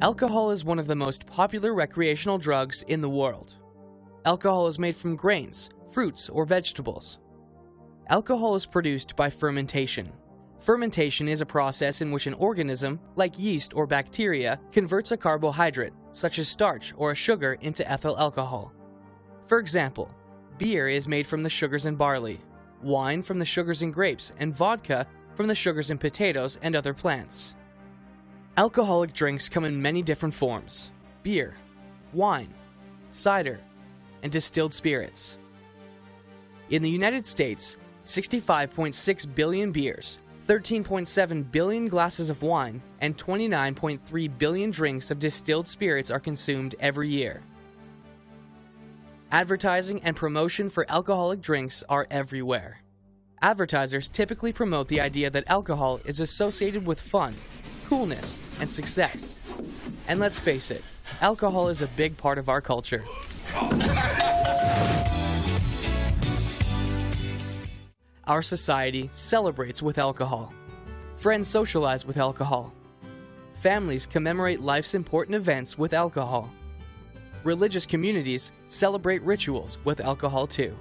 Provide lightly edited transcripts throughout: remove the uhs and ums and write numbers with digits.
Alcohol is one of the most popular recreational drugs in the world. Alcohol is made from grains, fruits, or vegetables. Alcohol is produced by fermentation. Fermentation is a process in which an organism, like yeast or bacteria, converts a carbohydrate, such as starch or a sugar, into ethyl alcohol. For example, beer is made from the sugars in barley, wine from the sugars in grapes, and vodka from the sugars in potatoes and other plants. Alcoholic drinks come in many different forms: beer, wine, cider, and distilled spirits. In the United States, 65.6 billion beers, 13.7 billion glasses of wine, and 29.3 billion drinks of distilled spirits are consumed every year. Advertising and promotion for alcoholic drinks are everywhere. Advertisers typically promote the idea that alcohol is associated with fun, coolness, and success. And let's face it, alcohol is a big part of our culture. Our society celebrates with alcohol. Friends socialize with alcohol. Families commemorate life's important events with alcohol. Religious communities celebrate rituals with alcohol too.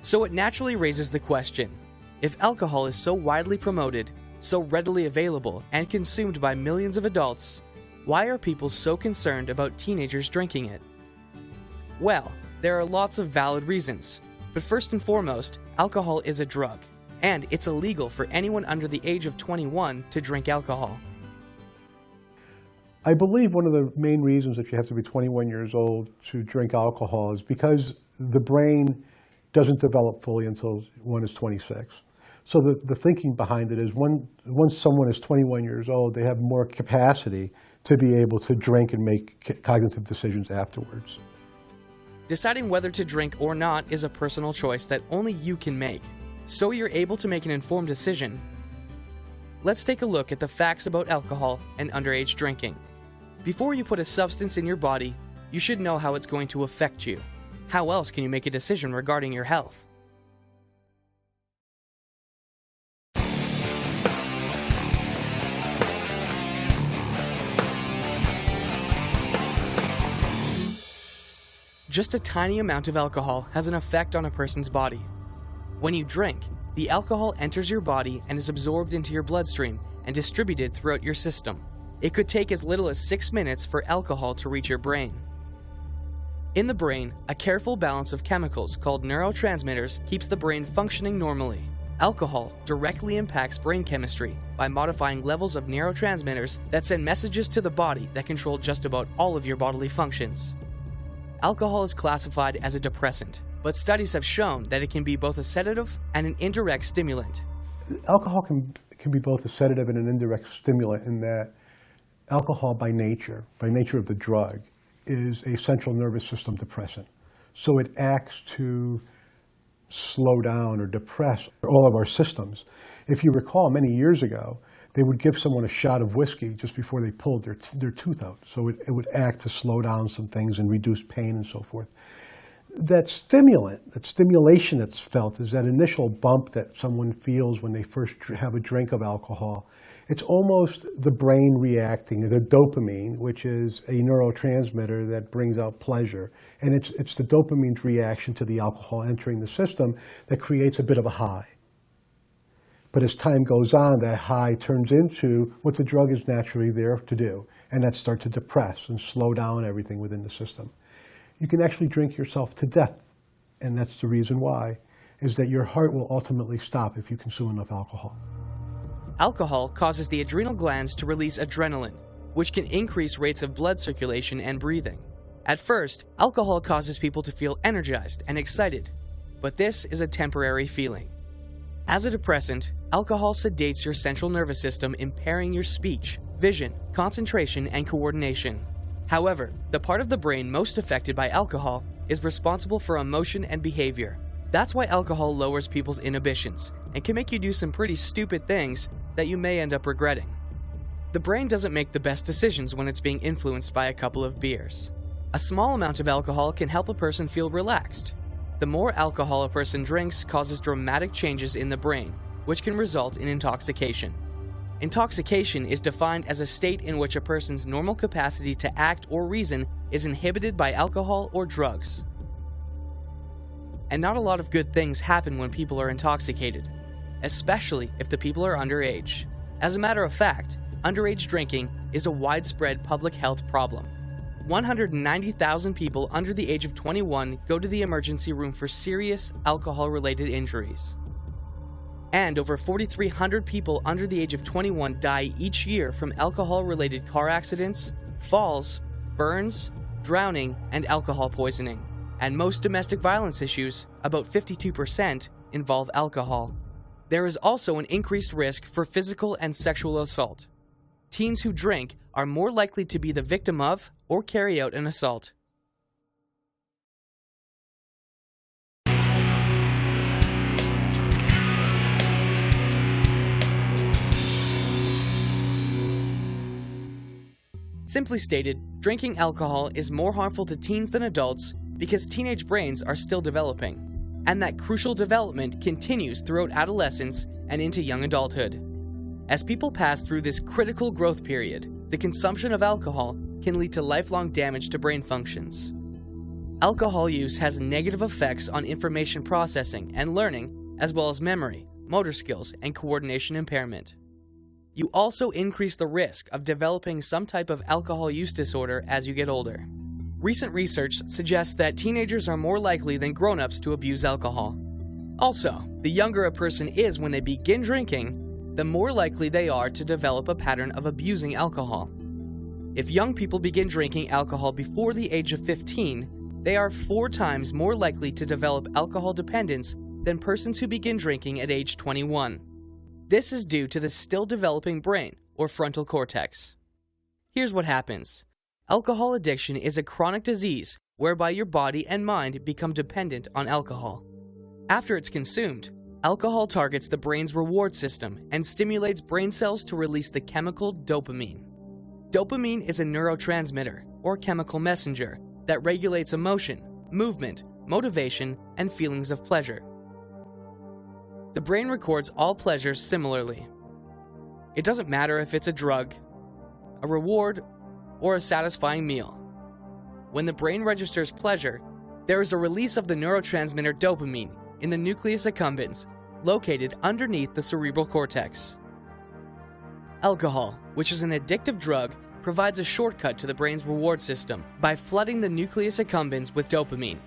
So it naturally raises the question, if alcohol is so widely promoted, so readily available, and consumed by millions of adults, why are people so concerned about teenagers drinking it? Well, there are lots of valid reasons, but first and foremost, alcohol is a drug, and it's illegal for anyone under the age of 21 to drink alcohol. I believe one of the main reasons that you have to be 21 years old to drink alcohol is because the brain doesn't develop fully until one is 26. So the thinking behind it is once someone is 21 years old, they have more capacity to be able to drink and make cognitive decisions afterwards. Deciding whether to drink or not is a personal choice that only you can make, so you're able to make an informed decision. Let's take a look at the facts about alcohol and underage drinking. Before you put a substance in your body, you should know how it's going to affect you. How else can you make a decision regarding your health? Just a tiny amount of alcohol has an effect on a person's body. When you drink, the alcohol enters your body and is absorbed into your bloodstream and distributed throughout your system. It could take as little as 6 minutes for alcohol to reach your brain. In the brain, a careful balance of chemicals called neurotransmitters keeps the brain functioning normally. Alcohol directly impacts brain chemistry by modifying levels of neurotransmitters that send messages to the body that control just about all of your bodily functions. Alcohol is classified as a depressant, but studies have shown that it can be both a sedative and an indirect stimulant. Alcohol can be both a sedative and an indirect stimulant in that alcohol by nature of the drug, is a central nervous system depressant. So it acts to slow down or depress all of our systems. If you recall, many years ago, they would give someone a shot of whiskey just before they pulled their tooth out. So it would act to slow down some things and reduce pain and so forth. That stimulant, that stimulation that's felt is that initial bump that someone feels when they first have a drink of alcohol. It's almost the brain reacting, the dopamine, which is a neurotransmitter that brings out pleasure. And it's the dopamine's reaction to the alcohol entering the system that creates a bit of a high. But as time goes on, that high turns into what the drug is naturally there to do, and that's start to depress and slow down everything within the system. You can actually drink yourself to death, and that's the reason why, is that your heart will ultimately stop if you consume enough alcohol. Alcohol causes the adrenal glands to release adrenaline, which can increase rates of blood circulation and breathing. At first, alcohol causes people to feel energized and excited, but this is a temporary feeling. As a depressant, alcohol sedates your central nervous system, impairing your speech, vision, concentration, and coordination. However, the part of the brain most affected by alcohol is responsible for emotion and behavior. That's why alcohol lowers people's inhibitions and can make you do some pretty stupid things that you may end up regretting. The brain doesn't make the best decisions when it's being influenced by a couple of beers. A small amount of alcohol can help a person feel relaxed. The more alcohol a person drinks causes dramatic changes in the brain, which can result in intoxication. Intoxication is defined as a state in which a person's normal capacity to act or reason is inhibited by alcohol or drugs. And not a lot of good things happen when people are intoxicated, especially if the people are underage. As a matter of fact, underage drinking is a widespread public health problem. 190,000 people under the age of 21 go to the emergency room for serious alcohol-related injuries. And over 4,300 people under the age of 21 die each year from alcohol-related car accidents, falls, burns, drowning, and alcohol poisoning. And most domestic violence issues, about 52%, involve alcohol. There is also an increased risk for physical and sexual assault. Teens who drink are more likely to be the victim of or carry out an assault. Simply stated, drinking alcohol is more harmful to teens than adults because teenage brains are still developing, and that crucial development continues throughout adolescence and into young adulthood. As people pass through this critical growth period, the consumption of alcohol can lead to lifelong damage to brain functions. Alcohol use has negative effects on information processing and learning, as well as memory, motor skills, and coordination impairment. You also increase the risk of developing some type of alcohol use disorder as you get older. Recent research suggests that teenagers are more likely than grown-ups to abuse alcohol. Also, the younger a person is when they begin drinking, the more likely they are to develop a pattern of abusing alcohol. If young people begin drinking alcohol before the age of 15, they are 4 times more likely to develop alcohol dependence than persons who begin drinking at age 21. This is due to the still developing brain, or frontal cortex. Here's what happens. Alcohol addiction is a chronic disease whereby your body and mind become dependent on alcohol. After it's consumed, alcohol targets the brain's reward system and stimulates brain cells to release the chemical dopamine. Dopamine is a neurotransmitter, or chemical messenger, that regulates emotion, movement, motivation, and feelings of pleasure. The brain records all pleasures similarly. It doesn't matter if it's a drug, a reward, or a satisfying meal. When the brain registers pleasure, there is a release of the neurotransmitter dopamine in the nucleus accumbens, located underneath the cerebral cortex. Alcohol, which is an addictive drug, provides a shortcut to the brain's reward system by flooding the nucleus accumbens with dopamine.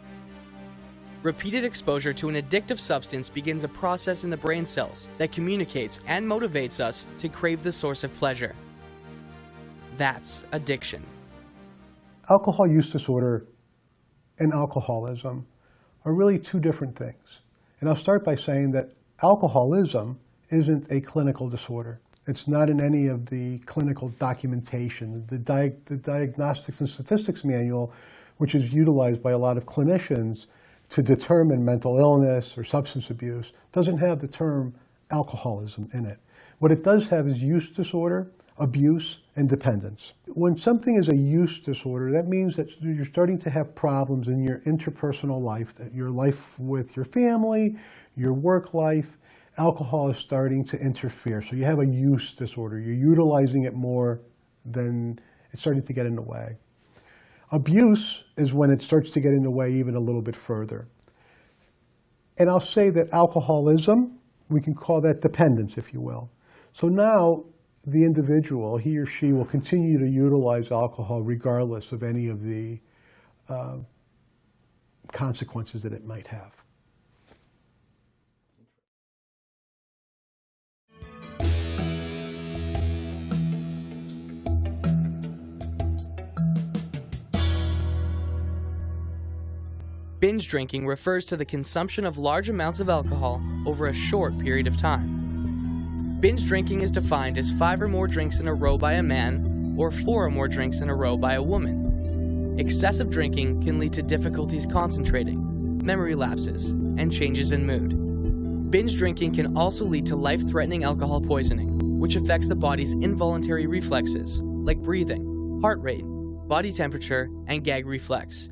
Repeated exposure to an addictive substance begins a process in the brain cells that communicates and motivates us to crave the source of pleasure. That's addiction. Alcohol use disorder and alcoholism are really 2 different things. And I'll start by saying that alcoholism isn't a clinical disorder. It's not in any of the clinical documentation. The Diagnostics and Statistics Manual, which is utilized by a lot of clinicians to determine mental illness or substance abuse, doesn't have the term alcoholism in it. What it does have is use disorder, abuse, and dependence. When something is a use disorder, that means that you're starting to have problems in your interpersonal life, that your life with your family, your work life. Alcohol is starting to interfere. So you have a use disorder. You're utilizing it more than it's starting to get in the way. Abuse is when it starts to get in the way even a little bit further. And I'll say that alcoholism, we can call that dependence, if you will. So now the individual, he or she, will continue to utilize alcohol regardless of any of the consequences that it might have. Binge drinking refers to the consumption of large amounts of alcohol over a short period of time. Binge drinking is defined as 5 or more drinks in a row by a man, or 4 or more drinks in a row by a woman. Excessive drinking can lead to difficulties concentrating, memory lapses, and changes in mood. Binge drinking can also lead to life-threatening alcohol poisoning, which affects the body's involuntary reflexes, like breathing, heart rate, body temperature, and gag reflex.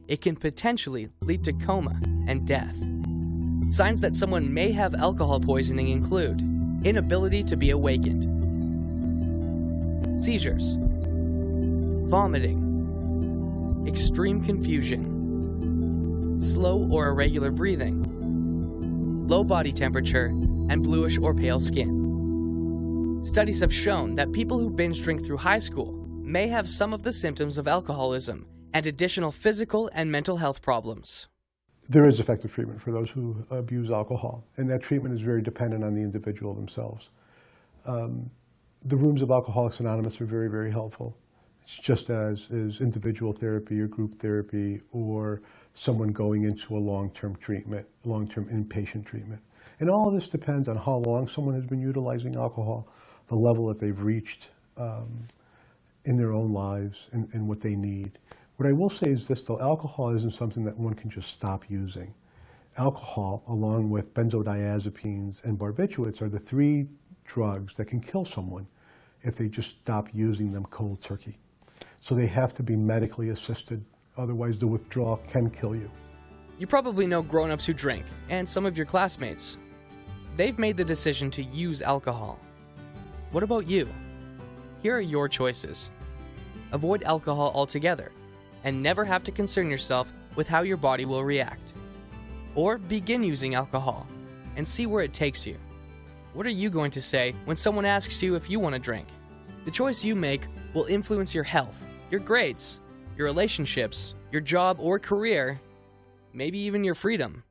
It can potentially lead to coma and death. Signs that someone may have alcohol poisoning include inability to be awakened, seizures, vomiting, extreme confusion, slow or irregular breathing, low body temperature, and bluish or pale skin. Studies have shown that people who binge drink through high school may have some of the symptoms of alcoholism and additional physical and mental health problems. There is effective treatment for those who abuse alcohol, and that treatment is very dependent on the individual themselves. The rooms of Alcoholics Anonymous are very, very helpful. It's just as is individual therapy or group therapy or someone going into a long-term treatment, long-term inpatient treatment. And all of this depends on how long someone has been utilizing alcohol, the level that they've reached in their own lives and what they need. What I will say is this, though, alcohol isn't something that one can just stop using. Alcohol, along with benzodiazepines and barbiturates, are the three drugs that can kill someone if they just stop using them cold turkey. So they have to be medically assisted, otherwise the withdrawal can kill you. You probably know grown-ups who drink, and some of your classmates. They've made the decision to use alcohol. What about you? Here are your choices. Avoid alcohol altogether, and never have to concern yourself with how your body will react. Or begin using alcohol, and see where it takes you. What are you going to say when someone asks you if you want to drink? The choice you make will influence your health, your grades, your relationships, your job or career, maybe even your freedom.